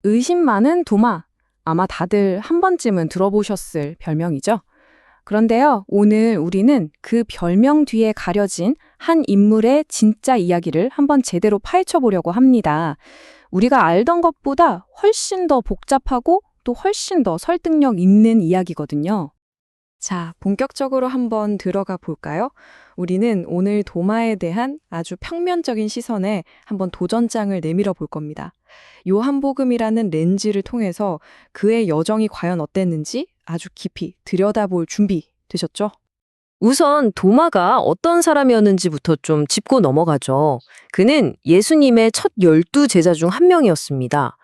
의심 많은 도마. 아마 다들 한 번쯤은 들어보셨을 별명이죠. 그런데요, 오늘 우리는 그 별명 뒤에 가려진 한 인물의 진짜 이야기를 한번 제대로 파헤쳐 보려고 합니다. 우리가 알던 것보다 훨씬 더 복잡하고 또 훨씬 더 설득력 있는 이야기거든요. 자, 본격적으로 한번 들어가 볼까요? 우리는 오늘 도마에 대한 아주 평면적인 시선에 한번 도전장을 내밀어 볼 겁니다. 요한복음이라는 렌즈를 통해서 그의 여정이 과연 어땠는지 아주 깊이 들여다볼 준비 되셨죠? 우선 도마가 어떤 사람이었는지부터 좀 짚고 넘어가죠. 그는 예수님의 첫 12제자 중 한 명이었습니다.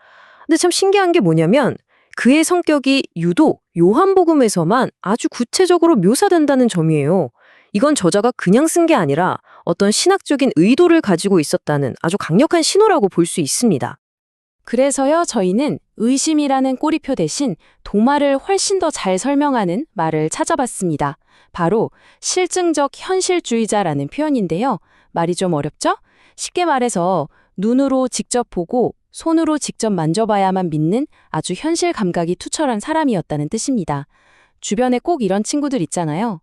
근데 참 신기한 게 뭐냐면 그의 성격이 유독 요한복음에서만 아주 구체적으로 묘사된다는 점이에요. 이건 저자가 그냥 쓴 게 아니라 어떤 신학적인 의도를 가지고 있었다는 아주 강력한 신호라고 볼 수 있습니다. 그래서요, 저희는 의심이라는 꼬리표 대신 도마를 훨씬 더 잘 설명하는 말을 찾아봤습니다. 바로 실증적 현실주의자라는 표현인데요. 말이 좀 어렵죠? 쉽게 말해서 눈으로 직접 보고 손으로 직접 만져봐야만 믿는 아주 현실 감각이 투철한 사람이었다는 뜻입니다. 주변에 꼭 이런 친구들 있잖아요.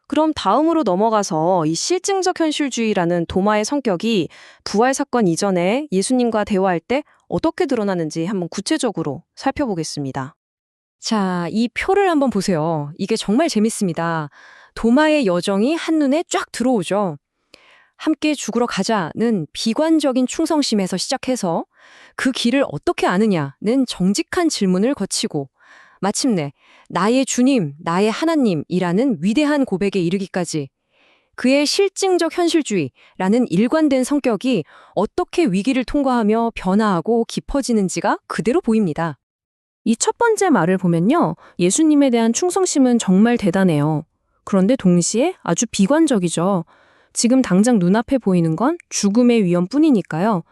그럼 다음으로 넘어가서 이 실증적 현실주의라는 도마의 성격이 부활 사건 이전에 예수님과 대화할 때 어떻게 드러나는지 한번 구체적으로 살펴보겠습니다. 자, 이 표를 한번 보세요. 이게 정말 재밌습니다. 도마의 여정이 한눈에 쫙 들어오죠. 함께 죽으러 가자는 비관적인 충성심에서 시작해서 그 길을 어떻게 아느냐는 정직한 질문을 거치고 마침내 나의 주님, 나의 하나님이라는 위대한 고백에 이르기까지 그의 실증적 현실주의라는 일관된 성격이 어떻게 위기를 통과하며 변화하고 깊어지는지가 그대로 보입니다. 이 첫 번째 말을 보면요. 예수님에 대한 충성심은 정말 대단해요. 그런데 동시에 아주 비관적이죠. 지금 당장 눈앞에 보이는 건 죽음의 위험뿐이니까요.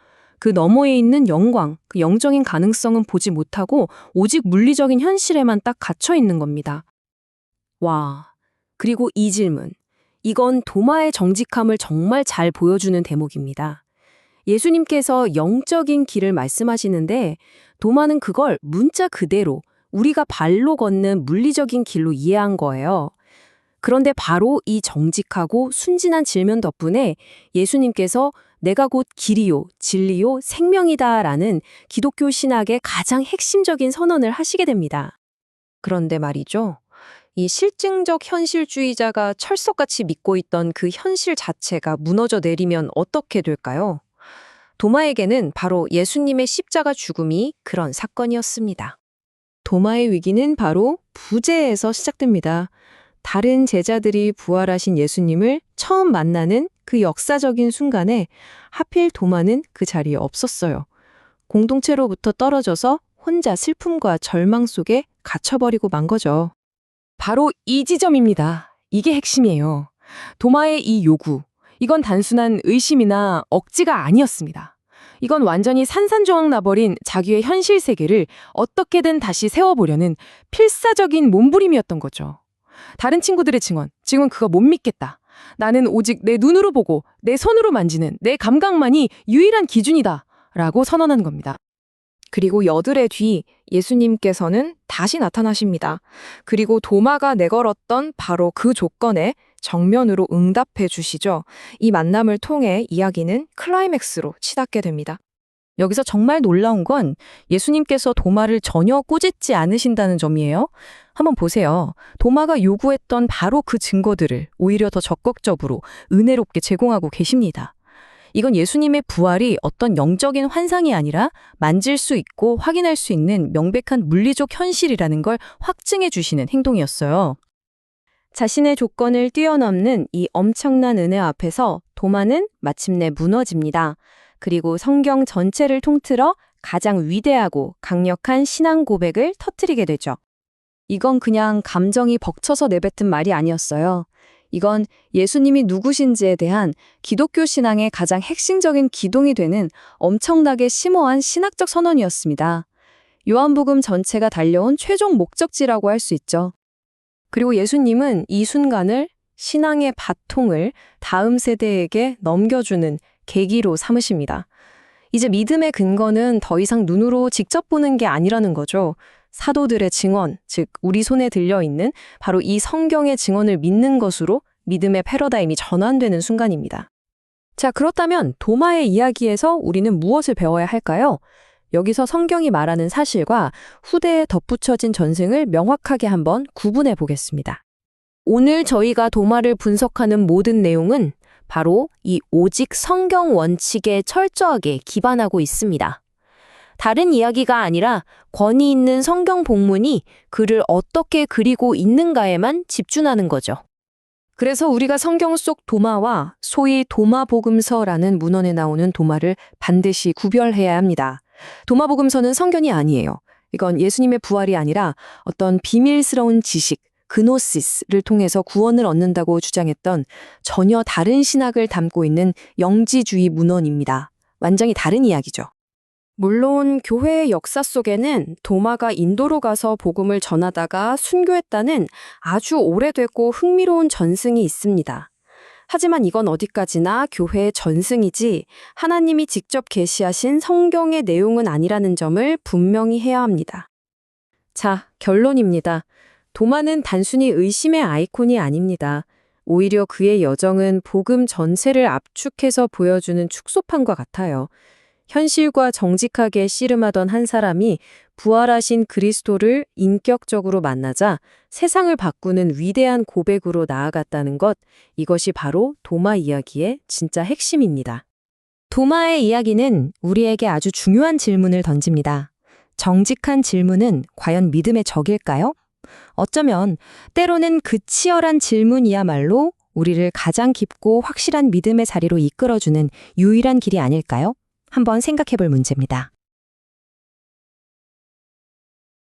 그 너머에 있는 영광, 그 영적인 가능성은 보지 못하고 오직 물리적인 현실에만 딱 갇혀 있는 겁니다. 와, 그리고 이 질문. 이건 도마의 정직함을 정말 잘 보여주는 대목입니다. 예수님께서 영적인 길을 말씀하시는데 도마는 그걸 문자 그대로 우리가 발로 걷는 물리적인 길로 이해한 거예요. 그런데 바로 이 정직하고 순진한 질문 덕분에 예수님께서 내가 곧 길이요, 진리요, 생명이다라는 기독교 신학의 가장 핵심적인 선언을 하시게 됩니다. 그런데 말이죠. 이 실증적 현실주의자가 철석같이 믿고 있던 그 현실 자체가 무너져 내리면 어떻게 될까요? 도마에게는 바로 예수님의 십자가 죽음이 그런 사건이었습니다. 도마의 위기는 바로 부재에서 시작됩니다. 다른 제자들이 부활하신 예수님을 처음 만나는 그 역사적인 순간에 하필 도마는 그 자리에 없었어요. 공동체로부터 떨어져서 혼자 슬픔과 절망 속에 갇혀버리고 만 거죠. 바로 이 지점입니다. 이게 핵심이에요. 도마의 이 요구, 이건 단순한 의심이나 억지가 아니었습니다. 이건 완전히 산산조각 나버린 자기의 현실 세계를 어떻게든 다시 세워보려는 필사적인 몸부림이었던 거죠. 다른 친구들의 증언, 지금 그거 못 믿겠다. 나는 오직 내 눈으로 보고 내 손으로 만지는 내 감각만이 유일한 기준이다. 라고 선언한 겁니다. 그리고 여드레 뒤 예수님께서는 다시 나타나십니다. 그리고 도마가 내걸었던 바로 그 조건에 정면으로 응답해 주시죠. 이 만남을 통해 이야기는 클라이맥스로 치닫게 됩니다. 여기서 정말 놀라운 건 예수님께서 도마를 전혀 꾸짖지 않으신다는 점이에요. 한번 보세요. 도마가 요구했던 바로 그 증거들을 오히려 더 적극적으로 은혜롭게 제공하고 계십니다. 이건 예수님의 부활이 어떤 영적인 환상이 아니라 만질 수 있고 확인할 수 있는 명백한 물리적 현실이라는 걸 확증해 주시는 행동이었어요. 자신의 조건을 뛰어넘는 이 엄청난 은혜 앞에서 도마는 마침내 무너집니다. 그리고 성경 전체를 통틀어 가장 위대하고 강력한 신앙 고백을 터뜨리게 되죠. 이건 그냥 감정이 벅차서 내뱉은 말이 아니었어요. 이건 예수님이 누구신지에 대한 기독교 신앙의 가장 핵심적인 기둥이 되는 엄청나게 심오한 신학적 선언이었습니다. 요한복음 전체가 달려온 최종 목적지라고 할 수 있죠. 그리고 예수님은 이 순간을 신앙의 바통을 다음 세대에게 넘겨주는 계기로 삼으십니다. 이제 믿음의 근거는 더 이상 눈으로 직접 보는 게 아니라는 거죠. 사도들의 증언, 즉 우리 손에 들려있는 바로 이 성경의 증언을 믿는 것으로 믿음의 패러다임이 전환되는 순간입니다. 자, 그렇다면 도마의 이야기에서 우리는 무엇을 배워야 할까요? 여기서 성경이 말하는 사실과 후대에 덧붙여진 전승을 명확하게 한번 구분해 보겠습니다. 오늘 저희가 도마를 분석하는 모든 내용은 바로 이 오직 성경 원칙에 철저하게 기반하고 있습니다. 다른 이야기가 아니라 권위 있는 성경 본문이 그를 어떻게 그리고 있는가에만 집중하는 거죠. 그래서 우리가 성경 속 도마와 소위 도마복음서라는 문헌에 나오는 도마를 반드시 구별해야 합니다. 도마복음서는 성경이 아니에요. 이건 예수님의 부활이 아니라 어떤 비밀스러운 지식, 그노시스를 통해서 구원을 얻는다고 주장했던 전혀 다른 신학을 담고 있는 영지주의 문헌입니다. 완전히 다른 이야기죠. 물론 교회의 역사 속에는 도마가 인도로 가서 복음을 전하다가 순교했다는 아주 오래되고 흥미로운 전승이 있습니다. 하지만 이건 어디까지나 교회의 전승이지 하나님이 직접 계시하신 성경의 내용은 아니라는 점을 분명히 해야 합니다. 자, 결론입니다. 도마는 단순히 의심의 아이콘이 아닙니다. 오히려 그의 여정은 복음 전체를 압축해서 보여주는 축소판과 같아요. 현실과 정직하게 씨름하던 한 사람이 부활하신 그리스도를 인격적으로 만나자 세상을 바꾸는 위대한 고백으로 나아갔다는 것, 이것이 바로 도마 이야기의 진짜 핵심입니다. 도마의 이야기는 우리에게 아주 중요한 질문을 던집니다. 정직한 질문은 과연 믿음의 적일까요? 어쩌면 때로는 그 치열한 질문이야말로 우리를 가장 깊고 확실한 믿음의 자리로 이끌어주는 유일한 길이 아닐까요? 한번 생각해 볼 문제입니다.